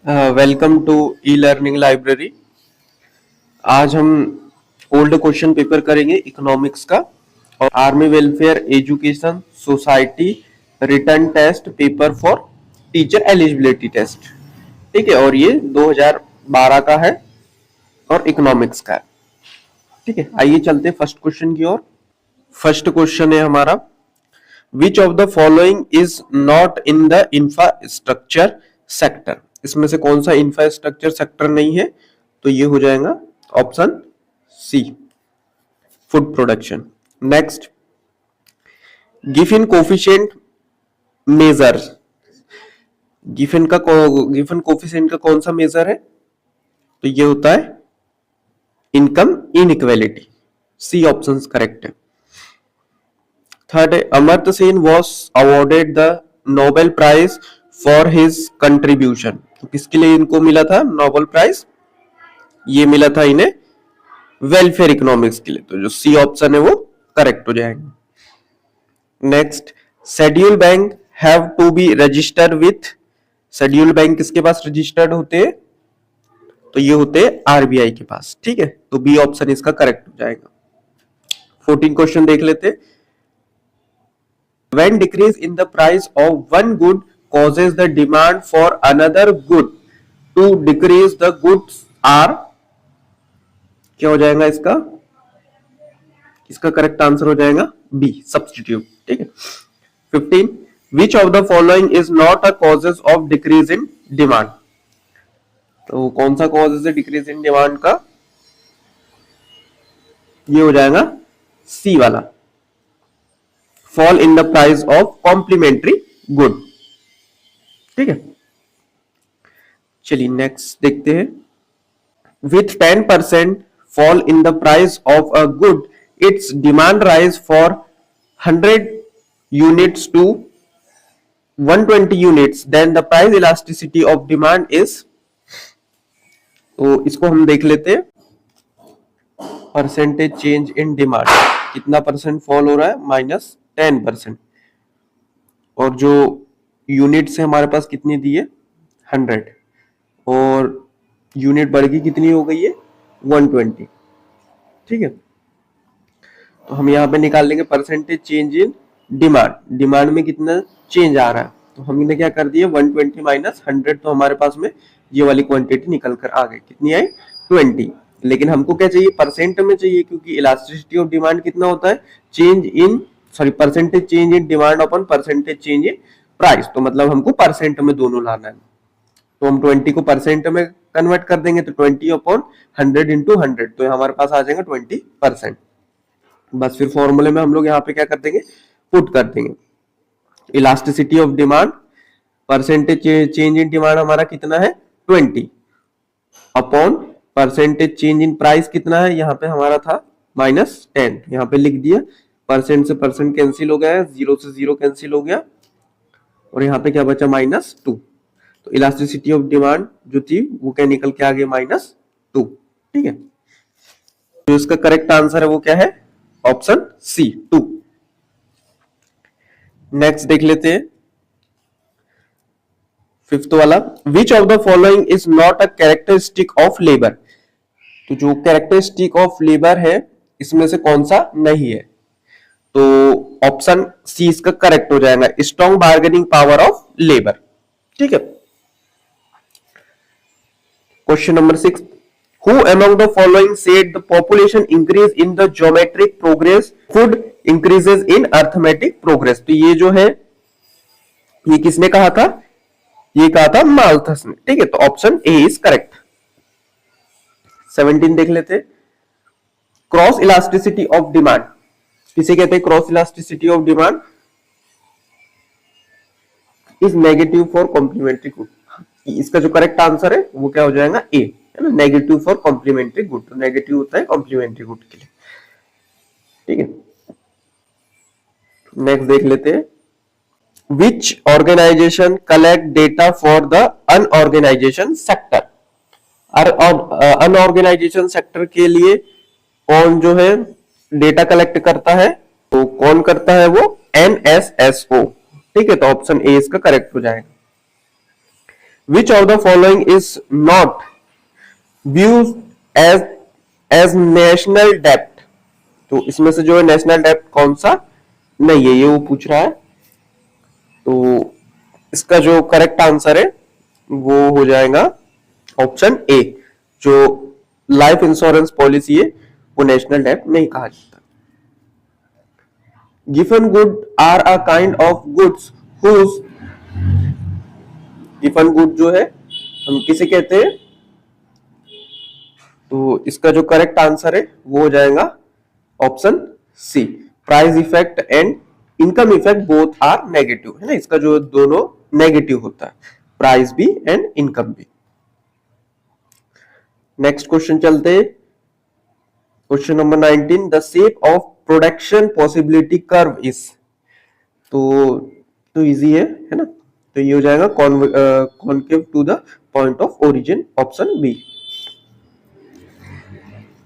Welcome to e learning library. आज हम old question paper करेंगे इकोनॉमिक्स का और army welfare education society return test paper for teacher eligibility test. ठीक है, और ये 2012 का है और इकोनॉमिक्स का है। ठीक है, आइए चलते हैं फर्स्ट क्वेश्चन की ओर। फर्स्ट क्वेश्चन है हमारा, विच of the following is not in the infrastructure sector. इसमें से कौन सा इंफ्रास्ट्रक्चर सेक्टर नहीं है? तो ये हो जाएगा option C, food production. Next, given coefficient measure, given coefficient का कौन सा मेजर है? तो ये होता है income inequality. C option correct है। थर्ड है, Amartya Sen was awarded the Nobel prize for his contribution. तो किसके लिए इनको मिला था नोबेल प्राइज? ये मिला था इन्हें वेलफेयर इकोनॉमिक्स के लिए। तो जो सी ऑप्शन है वो करेक्ट हो जाएगा। Next, schedule bank have to be registered with, schedule bank किसके पास रजिस्टर्ड होते हैं? तो ये होते हैं आरबीआई के पास। ठीक है, तो बी ऑप्शन इसका करेक्ट हो जाएगा। 14 क्वेश्चन देख लेते हैं। When decrease in the price of one good causes the demand for another good to decrease, the goods are, क्या हो जाएगा इसका? इसका करेक्ट आंसर हो जाएगा बी, सब्स्टिट्यूट। ठीक है। 15, which of the following is not a causes of decrease in demand? तो कौन सा causes है डिक्रीज इन डिमांड का? ये हो जाएगा सी वाला, fall in the price of complementary good. ठीक है, चलिए नेक्स्ट देखते हैं। With 10% fall in the price of a good, its demand rise for 100 units to 120 units, then the price elasticity of demand is. तो इसको हम देख लेते हैं। परसेंटेज चेंज इन डिमांड, कितना परसेंट फॉल हो रहा है? -10%। और जो यूनिट्स है हमारे पास कितनी दी है? 100, और यूनिट बढ़ गई, कितनी हो गई है? 120। ठीक है, तो हम यहाँ पे निकाल लेंगे percentage change in demand. Demand में कितना चेंज आ रहा है, तो हमने क्या कर दिया 120 माइनस 100, तो हमारे पास में ये वाली क्वांटिटी निकल कर आ गई। कितनी आई? 20। लेकिन हमको क्या चाहिए? परसेंट में चाहिए, क्योंकि इलास्टिसिटी ऑफ डिमांड कितना होता है? Change in, sorry, percentage change in demand upon percentage change in price. तो मतलब हमको परसेंट में दोनों लाना है। तो हम 20 को परसेंट में कन्वर्ट कर देंगे, तो 20 अपॉन 100 इंटू 100, तो हमारे पास आ जाएगा 20%। बस फिर फॉर्मूले में हम लोग यहाँ पे क्या कर देंगे? पुट कर देंगे। Elasticity of demand, percentage change in demand हमारा कितना है? 20 upon percentage change in price कितना है? यहाँ पे हमारा था -10, यहाँ पे लिख दिया। परसेंट से परसेंट कैंसिल हो गया है, 0 से 0 कैंसिल हो गया, और यहाँ पे क्या बचा? -2। तो इलास्टिसिटी ऑफ डिमांड जो थी वो क्या निकल के आ गई? -2। ठीक है, तो इसका करेक्ट आंसर है वो क्या है? Option C, 2। नेक्स्ट देख लेते हैं, 5th वाला, विच of the following is not a characteristic of labour. तो जो कैरेक्टरिस्टिक ऑफ लेबर है इसमें से कौन सा नहीं है? तो ऑप्शन सी इसका करेक्ट हो जाएगा, strong bargaining power of labour. ठीक है। Question number 6, who among the following said the population increase in the geometric progress, food increases in arithmetic progress. तो ये जो है ये किसने कहा था? ये कहा था माल्थस ने। ठीक है, तो ऑप्शन ए इज करेक्ट। 17 देख लेते, क्रॉस इलास्टिसिटी ऑफ डिमांड किसे कहते हैं? Cross elasticity of demand is negative for complementary good. इसका जो करेक्ट आंसर है वो क्या हो जाएगा? ए, है ना, नेगेटिव फॉर कॉम्प्लीमेंट्री गुड। तो नेगेटिव होता है कॉम्प्लीमेंट्री गुड के लिए। ठीक है, नेक्स्ट देख लेते हैं, which organisation collect data for the unorganisation sector. Unorganisation sector के लिए कौन जो है डेटा कलेक्ट करता है? तो कौन करता है वो? NSSO। ठीक है, तो ऑप्शन ए इसका करेक्ट हो जाएगा। Which of the following is not views as national डेप्ट। तो इसमें से जो है नेशनल डेप्ट कौन सा नहीं है, ये वो पूछ रहा है। तो इसका जो करेक्ट आंसर है वो हो जाएगा ऑप्शन ए। जो लाइफ इंश्योरेंस पॉलिसी है वो नेशनल डेप्ट नहीं कहा जाता। Given good are a kind of goods whose, given good जो है हम किसे कहते हैं, तो इसका जो करेक्ट आंसर है वो हो जाएगा option C. Price effect and income effect both are negative, है ना, इसका जो दोनों नेगेटिव होता है, प्राइस भी एंड इनकम भी। नेक्स्ट क्वेश्चन चलते हैं, question number 19, the shape of production possibility curve is. तो इजी है ना, तो ये हो जाएगा concave to the point of origin, option B.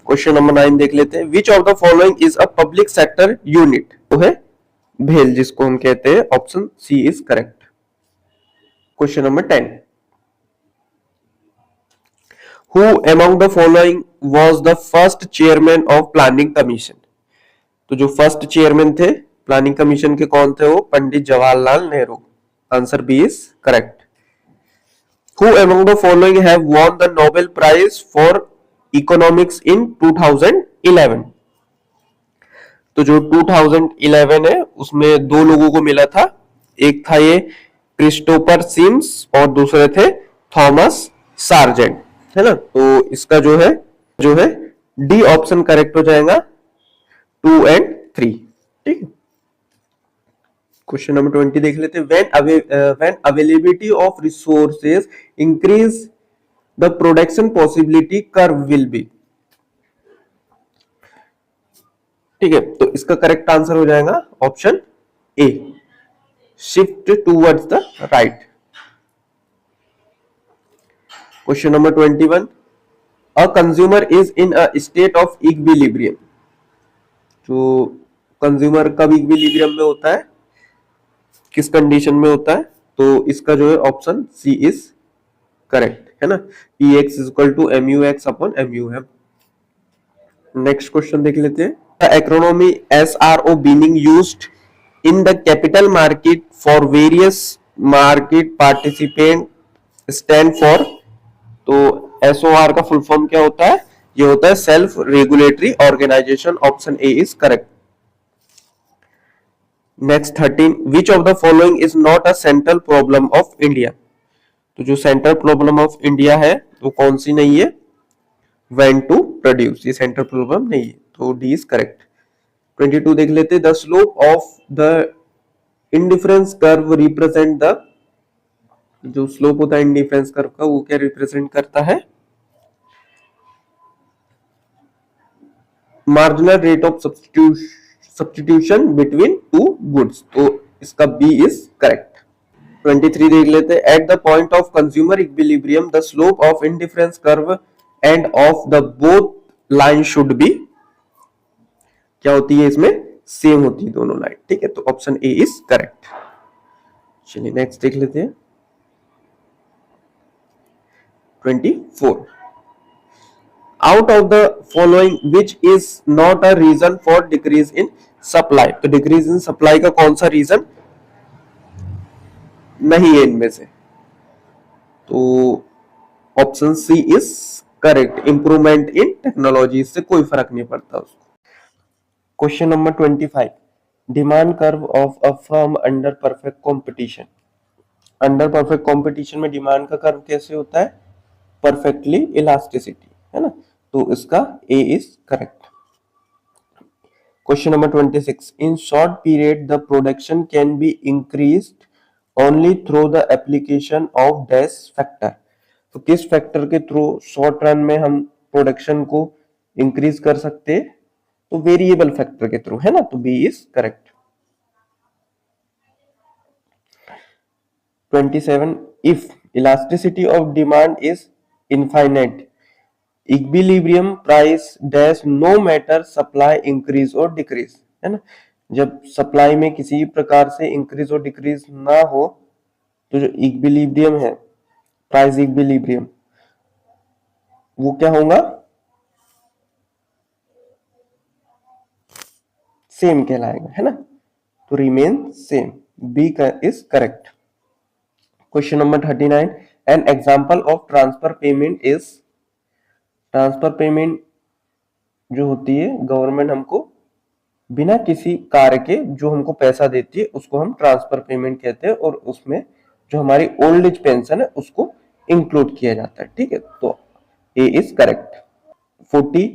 Question number 9 देख लेते हैं, which of the following is a public sector unit. तो है भेल, जिसको हम कहते हैं, option C is correct. Question number 10, who among the following was the first chairman of planning commission. तो जो फर्स्ट चेयरमैन थे प्लानिंग कमीशन के कौन थे, वो Pandit Jawaharlal Nehru. Answer B is correct. Who among the following have won the Nobel prize for economics in 2011। तो जो 2011 है उसमें दो लोगों को मिला था, एक था ये क्रिस्टोफर सिम्स और दूसरे थे थॉमस सार्जेंट, है ना। तो इसका जो है डी ऑप्शन करेक्ट हो जाएगा, 2 एंड 3। ठीक है, क्वेश्चन नंबर 20 देख लेते हैं, when availability of resources increase the production possibility curve will be. ठीक है, तो इसका करेक्ट आंसर हो जाएगा option A, shift towards the right. Question number 21, a consumer is in a state of equilibrium. तो कंज्यूमर कब इक्विलिब्रियम में होता है, किस कंडीशन में होता है, तो इसका जो है ऑप्शन सी इज करेक्ट, है ना, Px equal to MUX upon MUM। Next question देख लेते हैं, the acronym SRO being used in the capital market for various market participant stand for. तो SOR का फुल फॉर्म क्या होता है, ये होता है self regulatory organisation, option A is correct. Next 13, which of the following is not a central problem of India. तो जो सेंट्रल प्रॉब्लम ऑफ इंडिया है वो कौन सी नहीं है, व्हेन टू प्रोड्यूस, ये सेंट्रल प्रॉब्लम नहीं है, तो डी इज करेक्ट। 22 देख लेते, the slope of the indifference curve represent the, जो स्लोप होता है इंडिफरेंस कर्व का वो क्या रिप्रेजेंट करता है, marginal rate of substitution between two goods, तो इसका बी इज करेक्ट। 23 देख लेते हैं, at the point of consumer equilibrium the slope of indifference curve end of the both line should be, क्या होती है इसमें, सेम होती है दोनों लाइन। ठीक है, तो ऑप्शन ए इज करेक्ट। चलिए नेक्स्ट देख लेते हैं, 24, out of the following which is not a reason for decrease in supply. तो डिक्रीज इन सप्लाई का कौन सा रीजन नहीं है इनमें से, तो option C is correct, improvement in technology, इससे कोई फर्क नहीं पड़ता उसको। Question number 25, demand curve of a firm under perfect competition. Under perfect competition में डिमांड का कर्व कैसे होता है, परफेक्टली इलास्टिसिटी, है ना, तो इसका A is correct. Question number 26, in short period the production can be increased only through the application of dash factor. तो किस फैक्टर के थ्रू शॉर्ट रन में हम प्रोडक्शन को इंक्रीज कर सकते हैं, तो वेरिएबल फैक्टर के थ्रू, है ना, तो B is correct. 27, if elasticity of demand is infinite equilibrium price dash no matter supply increase और डिक्रीज, है ना, जब सप्लाई में किसी प्रकार से इंक्रीज और डिक्रीज ना हो तो जो इक्विलिब्रियम है प्राइस इक्विलिब्रियम, वो क्या होगा, सेम कहलाएगा, है ना, तो remain same, B is correct. Question number 39, an example of transfer payment is, transfer payment जो होती है गवर्नमेंट हमको बिना किसी कार्य के जो हमको पैसा देती है उसको हम ट्रांसफर पेमेंट कहते हैं, और उसमें जो हमारी ओल्ड एज पेंशन है उसको इंक्लूड किया जाता है, ठीक है, तो A is correct. 40,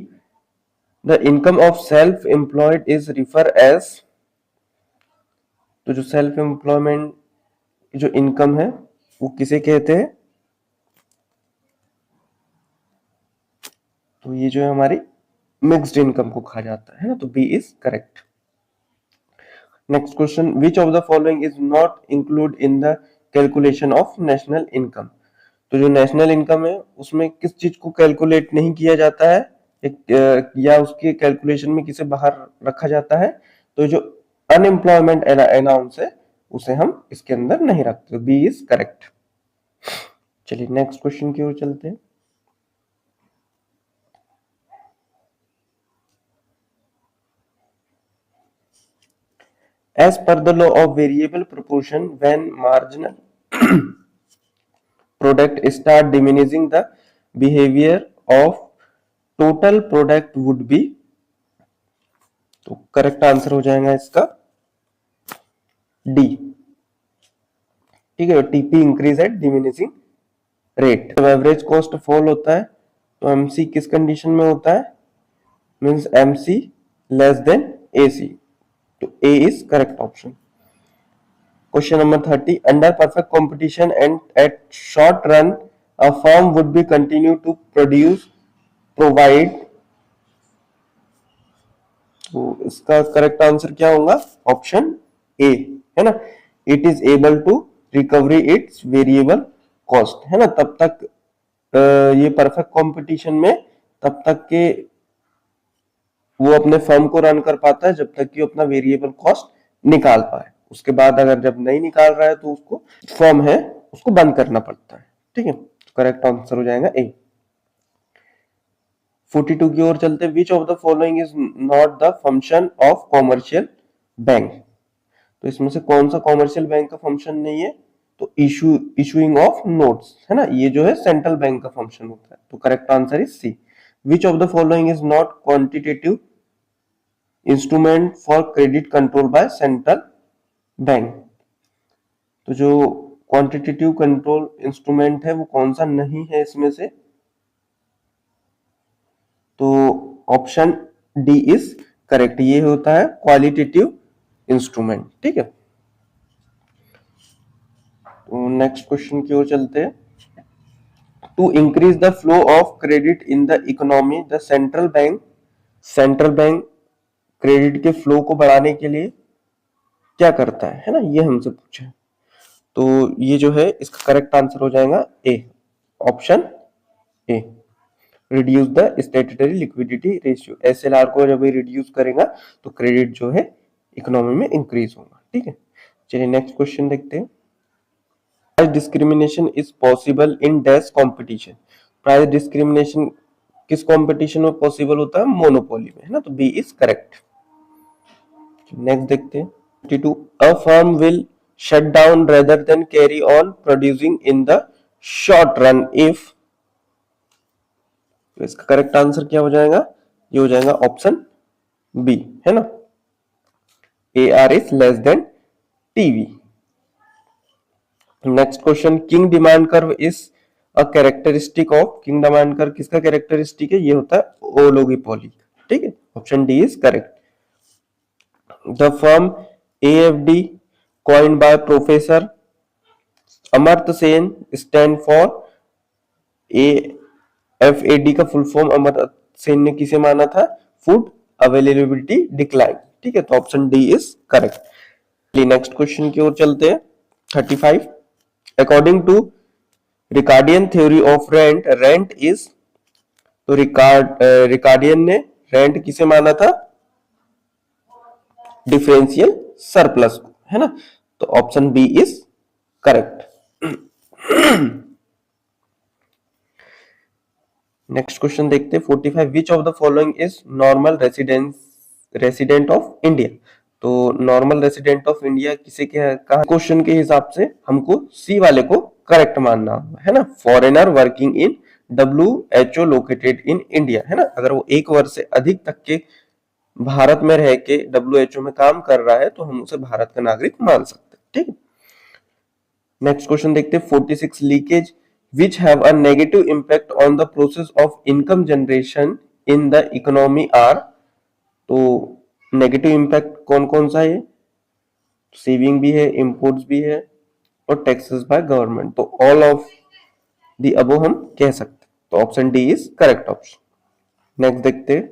the income of self employed is refer as, तो जो सेल्फ एम्प्लॉयमेंट जो इनकम है वो किसे कहते हैं, तो ये जो है हमारी मिक्स्ड इनकम को कहा जाता है ना, तो B is correct. Next question, which of the following is not include in the calculation of national income, तो जो नेशनल इनकम है उसमें किस चीज को कैलकुलेट नहीं किया जाता है, या उसके कैलकुलेशन में किसे बाहर रखा जाता है, तो जो अनएम्प्लॉयमेंट अलाउंस है उसे हम इसके अंदर नहीं रखते, बी इज करेक्ट। चलिए नेक्स्ट क्वेश्चन की ओर चलते हैं। As per the law of variable proportion, when marginal product start diminishing, the behavior of total product would be, तो करेक्ट आंसर हो जाएगा इसका डी, ठीक है, TP increase at diminishing rate. जब एवरेज कॉस्ट फॉल होता है तो एमसी किस कंडीशन में होता है, means MC less than AC, तो A is correct option. Question number 30. Under perfect competition and at short run, a firm would be continue to provide. तो इसका करेक्ट आंसर क्या होगा, ऑप्शन ए, है ना, it is able to recovery its variable cost, है ना, तब तक ये परफेक्ट कंपटीशन में तब तक के वो अपने फर्म को रन कर पाता है जब तक कि अपना वेरिएबल कॉस्ट निकाल पाए, उसके बाद अगर जब नहीं निकाल रहा है तो उसको फर्म है उसको बंद करना पड़ता है, ठीक है, तो करेक्ट आंसर हो जाएगा ए। 42 की ओर चलते हैं, which of the following is not the function of commercial bank, तो इसमें से कौन सा कॉमर्शियल बैंक का फंक्शन नहीं है, तो इशूइंग ऑफ नोट्स, है ना, ये जो है सेंट्रल बैंक का फंक्शन होता है, तो correct answer is C. Which of the following is not quantitative instrument for credit control by central bank, तो जो क्वांटिटेटिव कंट्रोल इंस्ट्रूमेंट है वो कौन सा नहीं है इसमें से, तो ऑप्शन डी इज करेक्ट, ये होता है क्वालिटेटिव इंस्ट्रूमेंट, ठीक है। तो नेक्स्ट क्वेश्चन की ओर चलते हैं। To increase the flow of credit in the economy, the central bank credit के फ्लो को बढ़ाने के लिए क्या करता है ना, ये हमसे पूछा है, तो ये जो है इसका करेक्ट आंसर हो जाएगा A, option A, reduce the statutory liquidity ratio, SLR को जब ये रिड्यूस करेगा तो क्रेडिट जो है इकोनॉमी में इंक्रीज होगा, ठीक है। चलिए नेक्स्ट क्वेश्चन देखते हैं। Price discrimination is possible in dash competition, price discrimination किस कंपटीशन में पॉसिबल होता है, मोनोपोली में, है ना, तो बी इज करेक्ट। नेक्स्ट देखते हैं 52, a firm will shut down rather than carry on producing in the short run if, तो इसका करेक्ट आंसर क्या हो जाएगा, ये हो जाएगा ऑप्शन बी, है ना, AR is less than TV। Next question, king demand curve is a characteristic of, king demand curve किसका कैरेक्टरिस्टिक है, ये होता है ओलिगोपोली, ठीक है, option D is correct. The firm AFD coined by Professor Amartya Sen stand for, AFAD का full form Amartya Sen ने किसे माना था, फूड अवेलेबिलिटी डिक्लाइन, ठीक है, तो option D is correct. Next question की ओर चलते हैं 35, according to Ricardian theory of rent, rent is, तो रिकार्डियन ने रेंट किसे माना था, डिफरेंशियल सरप्लस को, है ना, तो option B is correct. Next question देखते हैं 45 which of the following is normal resident of India. तो नॉर्मल रेसिडेंट ऑफ इंडिया किसे कहा, क्वेश्चन के हिसाब से हमको सी वाले को करेक्ट मानना है ना। Foreigner working in WHO located in India, है ना। अगर वो 1 वर्ष से अधिक तक के भारत में रह के WHO में काम कर रहा है तो हम उसे भारत का नागरिक मान सकते हैं, ठीक है। नेक्स्ट क्वेश्चन देखते हैं 46 leakage which have a negative impact on the process of income generation in the economy are। तो नेगेटिव इम्पैक्ट कौन कौन सा है, सेविंग भी है, इंपोर्ट्स भी है और टैक्सेस बाय गवर्नमेंट। तो ऑल ऑफ द अबव हम कह सकते, तो option D is correct option. Next देखते हैं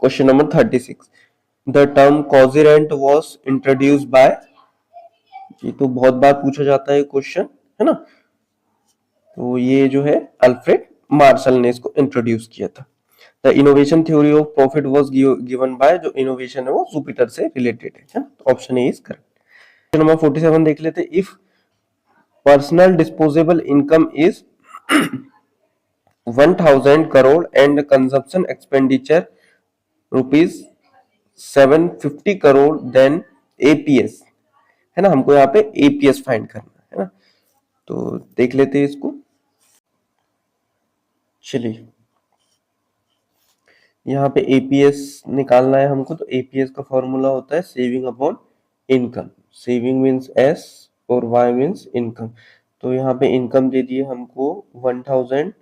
question number 36 the term coherent was introduced by. ये तो बहुत बार पूछा जाता है क्वेश्चन, है ना। तो ये जो है अल्फ्रेड मार्शल ने इसको इंट्रोड्यूस किया था। The innovation theory of profit was given by, जो इनोवेशन है वो जुपिटर से रिलेटेड है, तो option A is correct. Question number 47 देख लेते हैं। If personal disposable income is 1000 crore and consumption expenditure rupees 750 crore then APS, है ना। हमको यहाँ पे एपीएस फाइंड करना है ना, तो देख लेते हैं इसको। चलिए यहाँ पे एपीएस निकालना है हमको, तो एपीएस का फॉर्मूला होता है saving upon income. Saving means S और वाई मीन्स इनकम। तो यहाँ पे इनकम दे दिए हमको 1000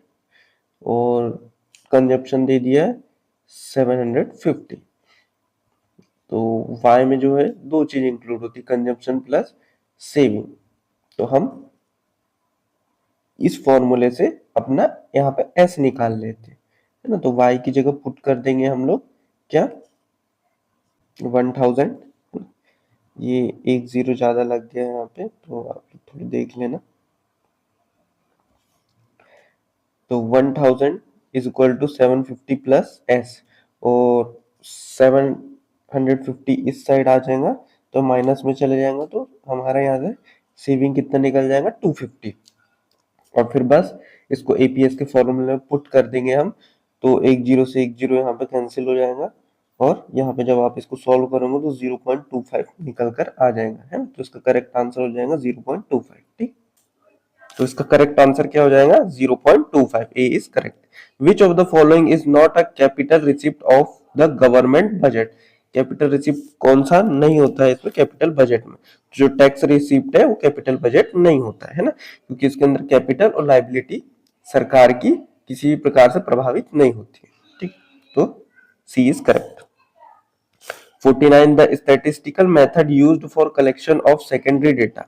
और कंजप्शन दे दिया है 750। तो वाई में जो है दो चीज इंक्लूड होती है, कंजप्शन प्लस सेविंग। तो हम इस फॉर्मूले से अपना यहाँ पे एस निकाल लेते हैं, है ना। तो y की जगह पुट कर देंगे हम लोग क्या 1000। ये एक जीरो ज्यादा लग गया है यहाँ पे, तो आप थोड़ी देख लेना। तो 1000 is equal to 750 plus S, और 750 इस साइड आ जाएगा तो माइनस में चले जाएंगे, तो हमारा यहाँ से सेविंग कितना निकल जाएगा 250। और फिर बस इसको एपीएस के फॉर्मूले में पुट कर देंगे हम, तो एक जीरो से एक जीरो यहाँ पे कैंसिल हो जाएगा, और यहाँ पे जब आप इसको सॉल्व करोगे तो 0.25 निकल कर आ जाएगा, है ना। तो इसका करेक्ट आंसर हो जाएगा 0.25, ठीक। तो इसका करेक्ट आंसर क्या हो जाएगा 0.25, A is correct. Which of the following is not a capital receipt of the government budget. Capital receipt कौन सा नहीं होता है इसमें कैपिटल बजट में। जो टैक्स रिसिप्ट है वो कैपिटल बजट नहीं होता है ना, क्योंकि इसके अंदर कैपिटल और लायबिलिटी सरकार की किसी प्रकार से प्रभावित नहीं होती है, ठीक। तो C is correct. 49 the statistical method used for collection of secondary data,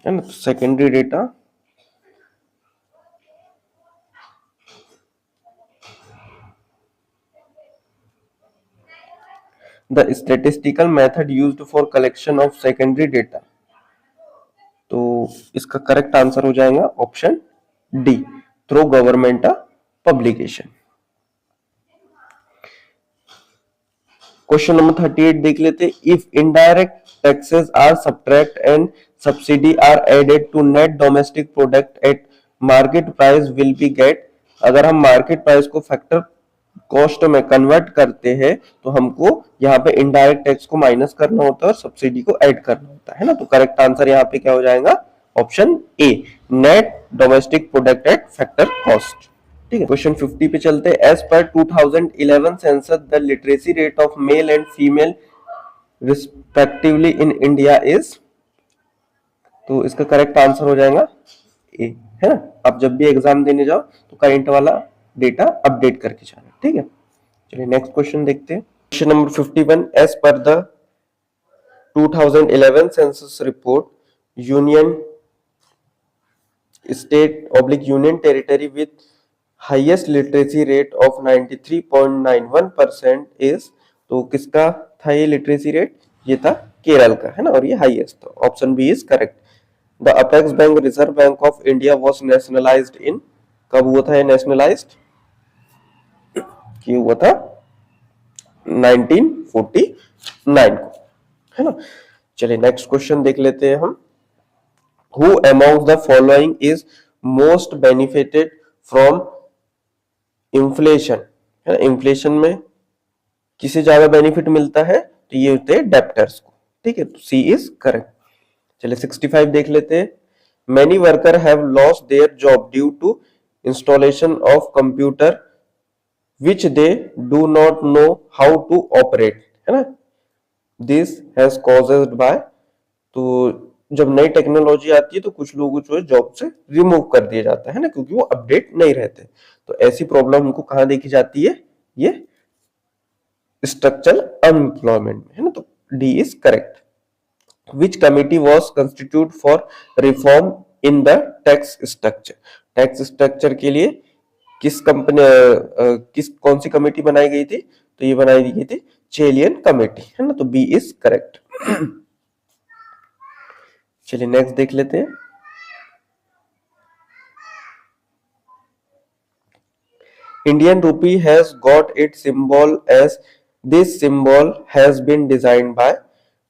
है ना। Secondary data the statistical method used for collection of secondary data. तो इसका करेक्ट आंसर हो जाएगा option D, through government publication. Question number 38 देख लेते। If indirect taxes are subtract and subsidy are added to net domestic product at market price will be get. अगर हम market price को factor cost में convert करते हैं तो हमको यहाँ पे इनडायरेक्ट टैक्स को माइनस करना होता है और सब्सिडी को ऐड करना होता है ना। तो करेक्ट आंसर यहाँ पे क्या हो जाएगा option A, net domestic product eight factor cost, ठीक है। क्वेश्चन 50 पे चलते हैं। As per 2011 census the literacy rate of male and female respectively in India is. तो इसका करेक्ट आंसर हो जाएगा ए, है ना। आप जब भी एग्जाम देने जाओ तो करंट वाला डेटा अपडेट करके जाना, ठीक है। चलिए नेक्स्ट क्वेश्चन देखते हैं। Question number 51 as per the 2011 census report union state oblique union territory with highest literacy rate of 93.91% is. तो किसका था ये लिटरेसी रेट, ये था केरल का, है ना, और ये हाईएस्ट था। Option B is correct. The apex bank Reserve Bank of India was nationalised in. कब हुआ था ये नेशनलाइज्ड, हुआ था 1949 को, है ना। चलिए नेक्स्ट क्वेश्चन देख लेते हैं हम। Who among the following is most benefited from inflation, है ना, इन्फ्लेशन में किसे ज्यादा बेनिफिट मिलता है, तो ये होते हैं डेप्टर्स को, ठीक है, तो सी इज करेक्ट। चलिए 65 देख लेते हैं। Many worker have lost their job due to installation of computer which they do not know how to operate, है ना, दिस हैज कॉज्ड बाय, तो जब नई टेक्नोलॉजी आती है तो कुछ लोगों को जॉब से रिमूव कर दिया जाता है ना, क्योंकि वो अपडेट नहीं रहते। तो ऐसी प्रॉब्लम हमको कहां देखी जाती है, ये स्ट्रक्चरल अनएम्प्लॉयमेंट में, है ना, तो D is correct. Which committee was constitute for reform in the tax structure, tax structure के लिए किस कंपनी कौन सी कमेटी बनाई गई थी, तो ये बनाई गई थी चेलियन कमेटी, है ना, तो बी इज करेक्ट। चलिए नेक्स्ट देख लेते हैं। Indian rupee has got it symbol as this symbol has been designed by,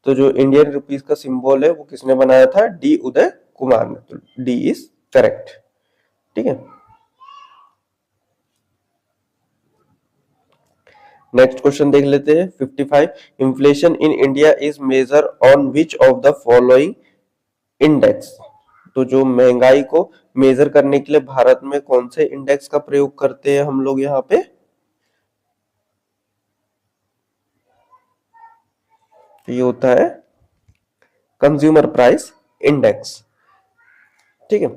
तो जो इंडियन रुपीस का सिंबल है वो किसने बनाया था, डी उदय कुमार ने, तो डी इज करेक्ट, ठीक है। नेक्स्ट क्वेश्चन देख लेते हैं 55। Inflation in India is major on which of the following index, तो जो महंगाई को मेजर करने के लिए भारत में कौन से इंडेक्स का प्रयोग करते हैं हम लोग यहाँ पे, तो ये होता है कंज्यूमर प्राइस इंडेक्स, ठीक है।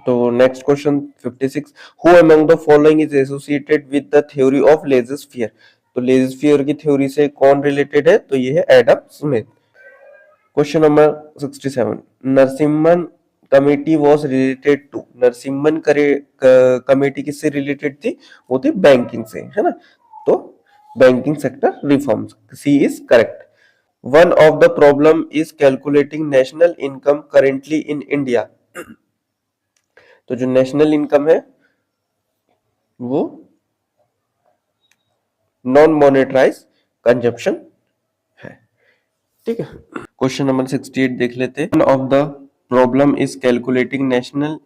तो next question 56। Who among the following is associated with the theory of laissez faire, तो लेजिस्फियर की थ्योरी से कौन रिलेटेड है, तो ये है Adam Smith. Question number 67। Narasimhan committee was related to, Narasimhan committee किससे रिलेटेड थी, वो थी बैंकिंग से, है ना, तो banking sector reforms, C is correct. One of the problem is calculating national income currently in India, तो जो नेशनल इनकम है वो नॉन मॉनेटराइज कंजप्शन है, ठीक है। क्वेश्चन नंबर 68 देख लेते हैं। One of the problem is calculating national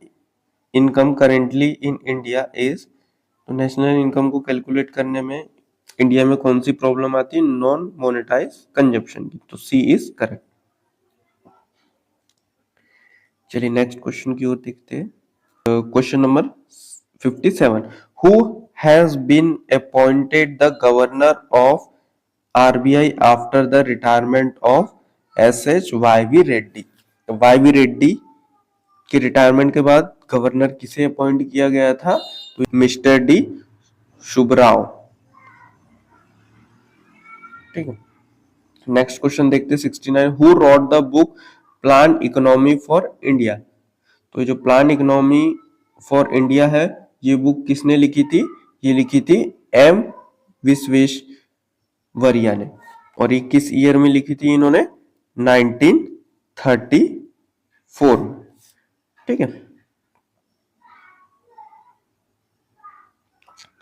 income currently in India is, तो नेशनल इनकम को कैलकुलेट करने में इंडिया में कौन सी प्रॉब्लम आती है, नॉन मोनेटाइज कंजप्शन की, तो सी इज करेक्ट। चलिए नेक्स्ट क्वेश्चन की ओर देखते हैं। Question number 57। Who has been appointed the governor of RBI after the retirement of S Y V Reddy, Y V Reddy की रिटायरमेंट के बाद गवर्नर किसे अपॉइंट किया गया था, तो मिस्टर डी सुब्राव, ठीक है। नेक्स्ट क्वेश्चन देखते हैं 69। Who rot the book plan economy for India, तो ये जो प्लान इकोनॉमी फॉर इंडिया है ये बुक किसने लिखी थी, ये लिखी थी एम विश्वेश्वरैया ने, और ये किस ईयर में लिखी थी इन्होंने, 1934 में, ठीक है।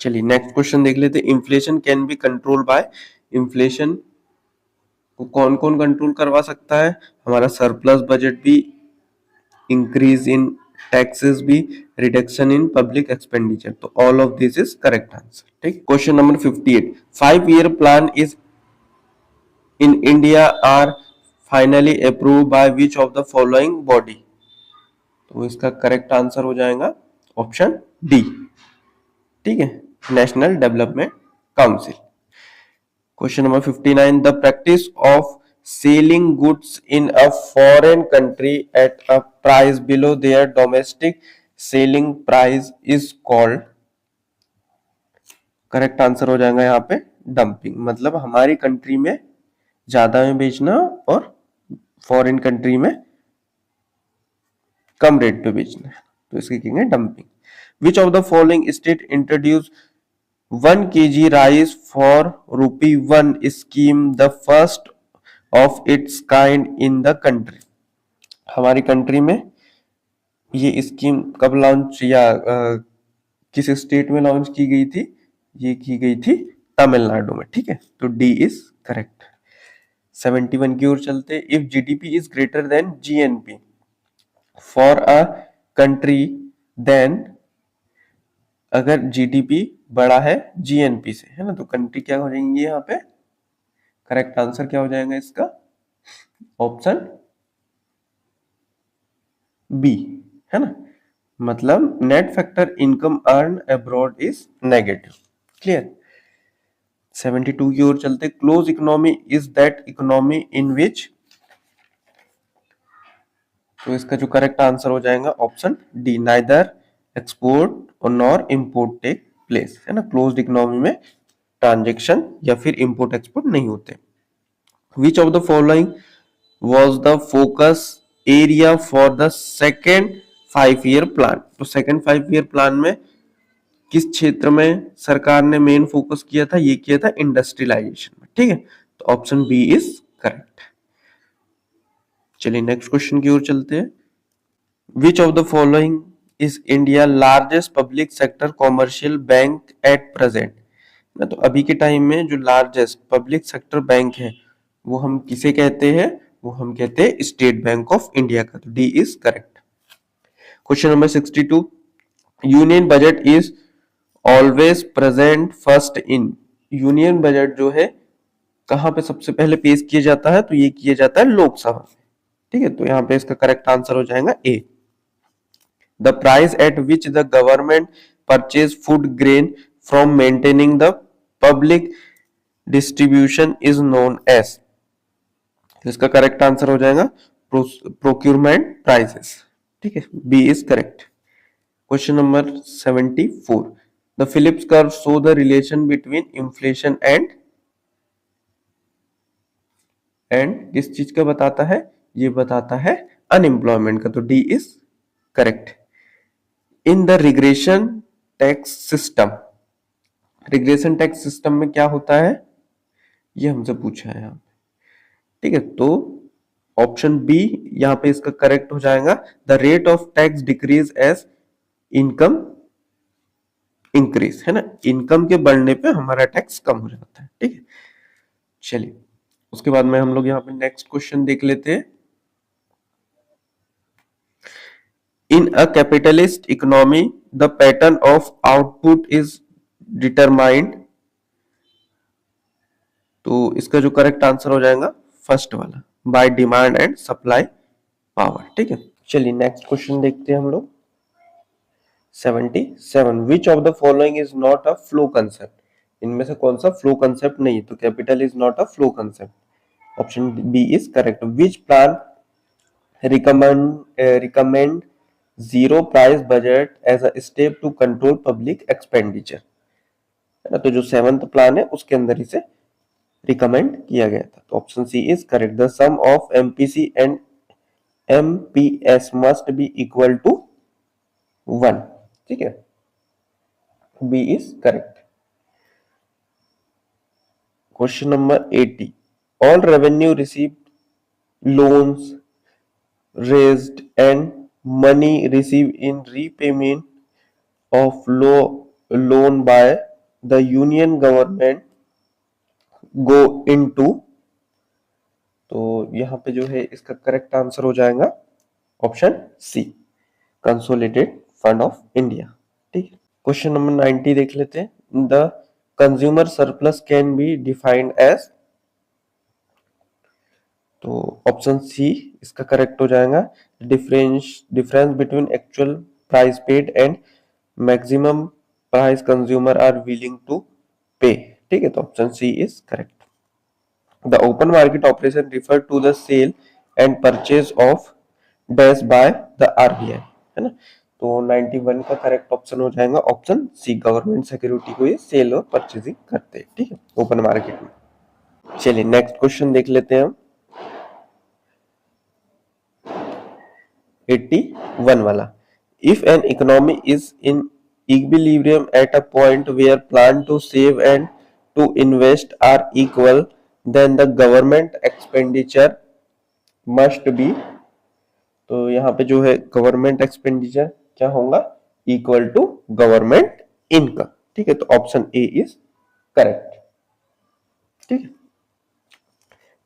चलिए नेक्स्ट क्वेश्चन देख लेते हैं। Inflation can be control by, inflation को कौन कौन कंट्रोल करवा सकता है, हमारा सरप्लस बजट भी, इंक्रीज इन टैक्सेस भी, रिडक्शन इन पब्लिक एक्सपेंडिचर, तो all of this is correct answer, ठीक। Question number 58। 5 year plan is in India are finally approve by which of the following body, तो इसका correct answer हो जाएगा option D, ठीक है, national development council. Question number 59। The practice of selling goods in a foreign country at a price below their domestic selling price is called, correct answer हो जाएगा यहाँ पे डंपिंग, मतलब हमारी कंट्री में ज्यादा में बेचना और फॉरेन कंट्री में कम रेट पे बेचना, तो इसके कहेंगे dumping. Which of the following state introduce 1 kg rice for ₹1 scheme, the first of its kind in the country, हमारी कंट्री में ये स्कीम कब लॉन्च या किस स्टेट में लॉन्च की गई थी, ये की गई थी तमिलनाडु में, ठीक है, तो डी इज करेक्ट। 71 की ओर चलते। If GDP is greater than GNP for a country then, अगर जीडीपी बड़ा है जीएनपी से, है ना, तो कंट्री क्या हो जाएंगी यहाँ पे? करेक्ट आंसर क्या हो जाएगा इसका? ऑप्शन बी, है ना, मतलब net factor income earn abroad is negative. Clear. 72 की ओर चलते। Close economy is that economy in which, तो इसका जो करेक्ट आंसर हो जाएगा ऑप्शन डी, नाइदर एक्सपोर्ट और नॉर इंपोर्ट टेक प्लेस, है ना। क्लोज्ड इकोनॉमी में ट्रांजैक्शन या फिर इंपोर्ट एक्सपोर्ट नहीं होते। विच of the following was the focus area for the second 5 year plan, तो सेकेंड 5 year प्लान में किस क्षेत्र में सरकार ने मेन फोकस किया था? ये किया था इंडस्ट्रियलाइजेशन में, ठीक है, तो ऑप्शन बी इज करेक्ट। चलिए नेक्स्ट क्वेश्चन की ओर चलते हैं। Which of the following is India largest public sector commercial bank at present, ना, तो अभी के टाइम में जो लार्जेस्ट पब्लिक सेक्टर बैंक है वो हम किसे कहते हैं? वो हम कहते हैं स्टेट बैंक ऑफ इंडिया का, तो D is correct. Question number 62, union budget is always present first in, union budget जो है कहां पे सबसे पहले पेश किया जाता है? तो ये किया जाता है लोकसभा में, ठीक है, तो यहां पे इसका करेक्ट आंसर हो जाएगा A. The price at which the government purchase food grain from maintaining the public distribution is known as, इसका करेक्ट आंसर हो जाएगा प्रोक्यूरमेंट प्राइसेस, ठीक है, B is correct. Question number 74, the Phillips curve show the relation between inflation and किस चीज का बताता है? ये बताता है अनएम्प्लॉयमेंट का, तो D is correct. In the regression tax system, regression tax system में क्या होता है? ये हमसे पूछा है यहाँ, ठीक है, तो ऑप्शन बी यहां पे इसका करेक्ट हो जाएगा। The rate of tax decrease as income increase, है ना, इनकम के बढ़ने पे हमारा टैक्स कम हो जाता है, ठीक है। चलिए उसके बाद में हम लोग यहाँ पे नेक्स्ट क्वेश्चन देख लेते हैं। In a capitalist economy the pattern of output is determined, तो इसका जो करेक्ट आंसर हो जाएगा फर्स्ट वाला, by demand and supply power, ठीक है। चलिए नेक्स्ट क्वेश्चन देखते हैं हम लोग। 77, which of the following is not a flow concept, इनमें से कौन सा फ्लो कंसेप्ट नहीं है? तो capital is not a flow concept, option B is correct. Which plan recommend zero price budget as a step to control public expenditure, है ना, तो जो 7th प्लान है उसके अंदर इसे रिकमेंड किया गया था, तो option C is correct. The sum of MPC and MPS must be equal to 1, ठीक है, B is correct. Question number 80, all revenue received, loans raised and money received in repayment of loan by the union government go into, तो यहां पे जो है इसका correct answer हो जाएगा option C, consolidated fund of India, ठीक है। क्वेश्चन नंबर 90 देख लेते हैं। The consumer surplus can be defined as, तो ऑप्शन सी इसका करेक्ट हो जाएगा, difference between actual price paid and maximum price consumer are willing to pay, ठीक है, तो option C is correct. The open market operation refer to the sale and purchase of dash by the RBI, है ना, तो 91 का correct option हो जाएगा option सी, government security को ये सेल और परचेजिंग करते हैं, ठीक है, ओपन मार्केट में। चलिए नेक्स्ट क्वेश्चन देख लेते हैं हम, 81 वाला। If an economy is in equilibrium at a point where plan to save and to invest are equal, then the government expenditure must be, तो यहाँ पे जो है गवर्नमेंट एक्सपेंडिचर क्या होगा? इक्वल टू गवर्नमेंट इनकम, ठीक है, तो ऑप्शन ए इज करेक्ट, ठीक है।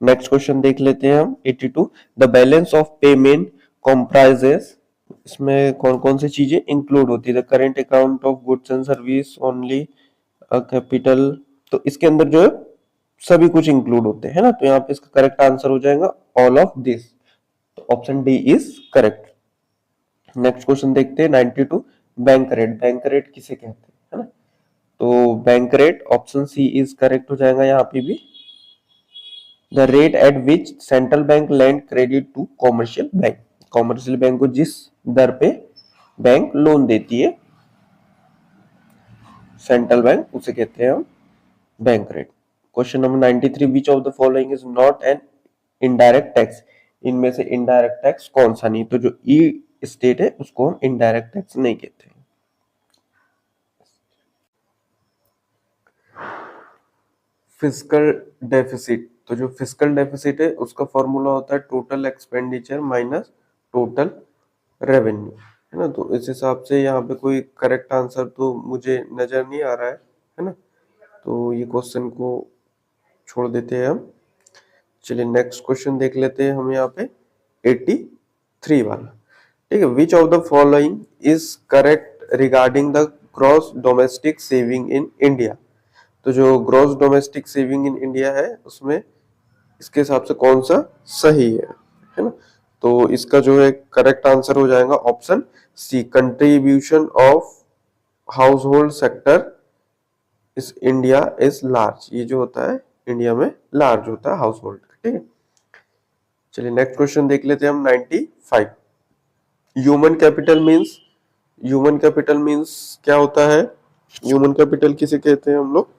नेक्स्ट क्वेश्चन देख लेते हैं हम 82 the balance of payment comprises, इसमें कौन कौन सी चीजें इंक्लूड होती है, the current account of goods and service only capital, तो इसके अंदर जो है सभी कुछ इंक्लूड होते हैं ना, तो यहाँ पे इसका करेक्ट आंसर हो जाएगा ऑल ऑफ दिस, तो option D is correct. Next question देखते हैं 92 बैंक रेट, बैंक रेट किसे कहते हैं, है ना, तो bank rate option C is correct हो जाएगा यहाँ पे भी, the rate at which central bank lend credit to commercial bank, commercial bank को जिस दर पे बैंक लोन देती है सेंट्रल बैंक, उसे कहते हैं हम bank rate. Question number 93 which of the following is not an indirect tax, इनमें से इनडायरेक्ट टैक्स कौन सा नहीं, तो जो ई स्टेट है उसको हम इनडायरेक्ट टैक्स नहीं कहते। फिस्कल डेफिसिट, तो जो फिस्कल डेफिसिट है उसका फॉर्मूला होता है total expenditure minus total revenue, है ना, तो इस हिसाब से यहाँ पे कोई करेक्ट आंसर तो मुझे नजर नहीं आ रहा है ना, तो ये क्वेश्चन को छोड़ देते हैं हम। चलिए नेक्स्ट क्वेश्चन देख लेते हैं हम यहाँ पे 83 वाला, ठीक है, विच of the following is correct regarding the gross domestic saving in India, तो जो gross domestic saving in India है उसमें इसके हिसाब से कौन सा सही है ना, तो इसका जो है करेक्ट आंसर हो जाएगा option C, contribution of household sector is India is large, ये जो होता है इंडिया में लार्ज होता है हाउस होल्ड, ठीक है। चलिए नेक्स्ट क्वेश्चन देख लेते हैं हम 95 human capital means, human capital means क्या होता है, ह्यूमन कैपिटल किसे कहते हैं हम लोग,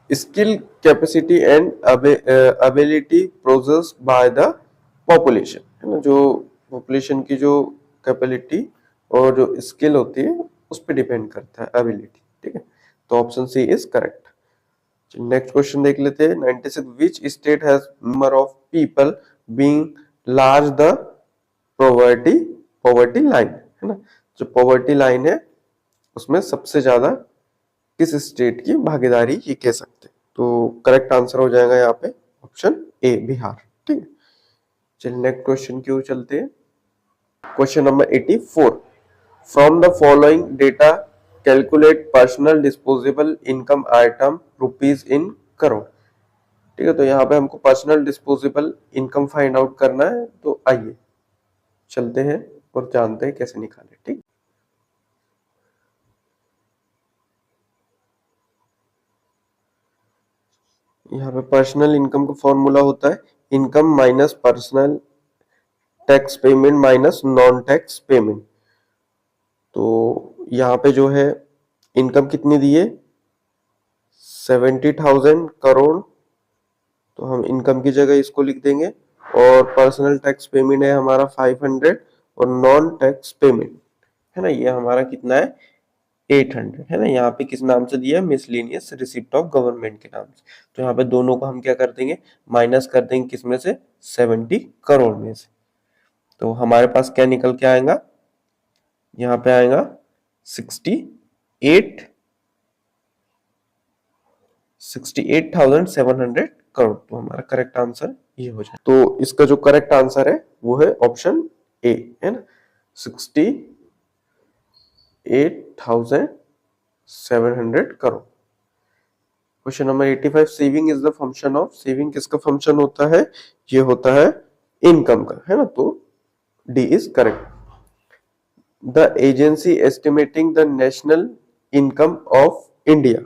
skill capacity and ability processed by the population, है ना, जो पॉपुलेशन की जो कैपेबिलिटी और जो स्किल होती है उस पर डिपेंड करता है एबिलिटी, ठीक है, तो option C is correct. Next question देख लेते हैं 96 which state has number of people being large the poverty line, है ना, जो पॉवर्टी लाइन है उसमें सबसे ज्यादा किस स्टेट की भागीदारी ये कह सकते हैं, तो करेक्ट आंसर हो जाएगा यहाँ पे ऑप्शन ए बिहार, ठीक है। चलिए नेक्स्ट क्वेश्चन की ओर चलते हैं, question number 84 from the following data calculate personal disposable income item rupees in crore, ठीक है, तो यहाँ पे हमको personal disposable income find out करना है, तो आइए चलते हैं और जानते हैं कैसे निकालें, ठीक। यहाँ पे पर्सनल इनकम का फॉर्मूला होता है income minus personal tax payment minus non tax payment, तो यहाँ पे जो है इनकम कितनी दी है 70,000 करोड़, तो हम इनकम की जगह इसको लिख देंगे, और पर्सनल टैक्स पेमेंट है हमारा 500 और नॉन टैक्स पेमेंट है ना ये हमारा कितना है 800, है ना, यहाँ पे किस नाम से दिया है मिसलेनियस रिसिप्ट ऑफ गवर्नमेंट के नाम से, तो यहाँ पे दोनों को हम क्या कर देंगे माइनस कर देंगे किसमें से 70 करोड़ में से, तो हमारे पास क्या निकल के आएगा, यहाँ पे आएगा 68,700 करोड़, तो हमारा करेक्ट आंसर ये हो जाए, तो इसका जो करेक्ट आंसर है वो है ऑप्शन ए, है ना, 68,700 crore. Question number 85 saving is the function of, saving किसका फंक्शन होता है, ये होता है इनकम का, है ना, तो D is correct. The agency estimating the national income of India,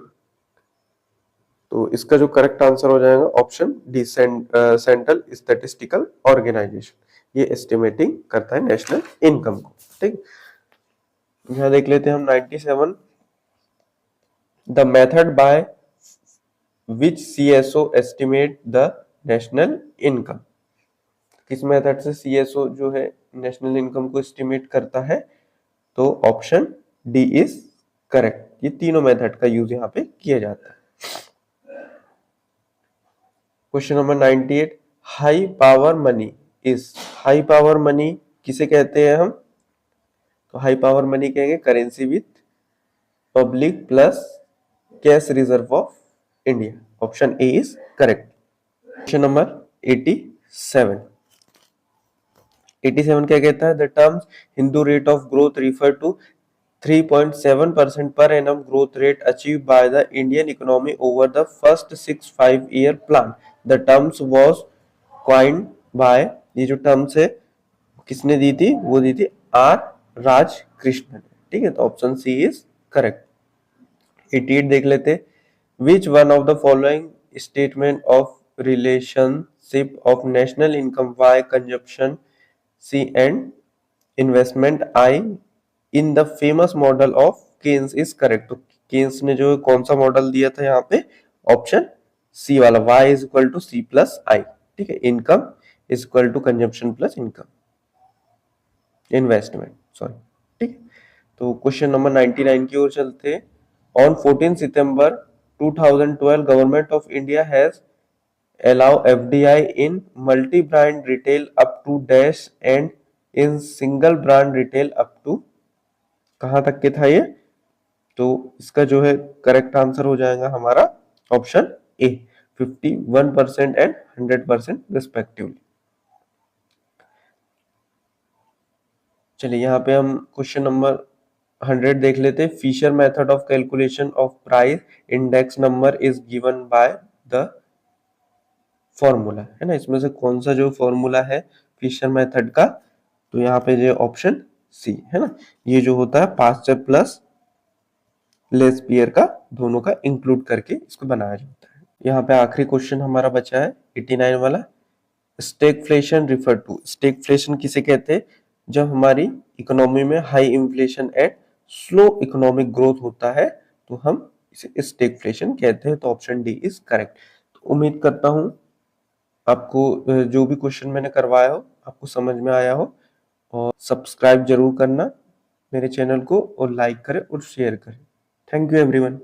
तो इसका जो करेक्ट आंसर हो जाएगा option D, central statistical organisation, ये एस्टिमेटिंग करता है नेशनल इनकम को, ठीक। यहां देख लेते हैं हम 97 the method by which CSO estimate the national income, किस मेथड से सीएसओ जो है नेशनल इनकम को एस्टिमेट करता है, तो ऑप्शन डी इज करेक्ट, ये तीनों मेथड का यूज यहाँ पे किया जाता है। Question number 98 high power money is, high power money किसे कहते हैं हम, तो हाई पावर मनी कहेंगे currency with public plus cash reserve of India, option A is correct. Question number 87 क्या कहता है? The terms Hindu rate of growth refer to 3.7% per annum growth rate achieved by the Indian economy over the first 5-year plan. The terms was coined by, ये जो terms है किसने दी थी? वो दी थी आर राज कृष्णन। ठीक है, तो ऑप्शन सी इज करेक्ट। 88 देख लेते। Which one of the following statement of relationship of national income Y consumption C and investment I in the famous model of Keynes is correct? तो केन्स ने जो कौन सा मॉडल दिया था यहाँ पे? ऑप्शन सी वाला, y is equal to C plus I. ठीक है, income is equal to consumption plus income investment, sorry. ठीक, तो क्वेश्चन नंबर 99 की ओर चलते। ऑन 14 सितंबर 2012 government of India has allow FDI in multi-brand retail up to dash and in single brand retail up to, कहां तक के था ये? तो इसका जो है करेक्ट आंसर हो जाएगा हमारा ऑप्शन ए, 51% एंड 100% रिस्पेक्टिवली। चलिए यहाँ पे हम क्वेश्चन नंबर 100 देख लेते हैं। Fisher method of calculation of price index number is given by the formula, है ना? इसमें से कौन सा जो फॉर्मूला है फिशर मेथड का? तो यहाँ पे जो ऑप्शन सी है ना, ये जो होता है पास्चर प्लस लेस्पियर का, दोनों का इंक्लूड करके इसको बनाया जाता है। यहाँ पे आखिरी क्वेश्चन हमारा बचा है 89 वाला। स्टैगफ्लेशन रिफर टू, स्टैगफ्लेशन किसे कहते हैं? जब हमारी इकोनॉमी में high inflation and slow economic growth होता है तो हम इसे स्टैगफ्लेशन कहते हैं। तो ऑप्शन डी इज करेक्ट। तो उम्मीद करता हूं आपको जो भी क्वेश्चन मैंने करवाया हो आपको समझ में आया हो, और सब्सक्राइब जरूर करना मेरे चैनल को, और लाइक करें और शेयर करें। Thank you everyone.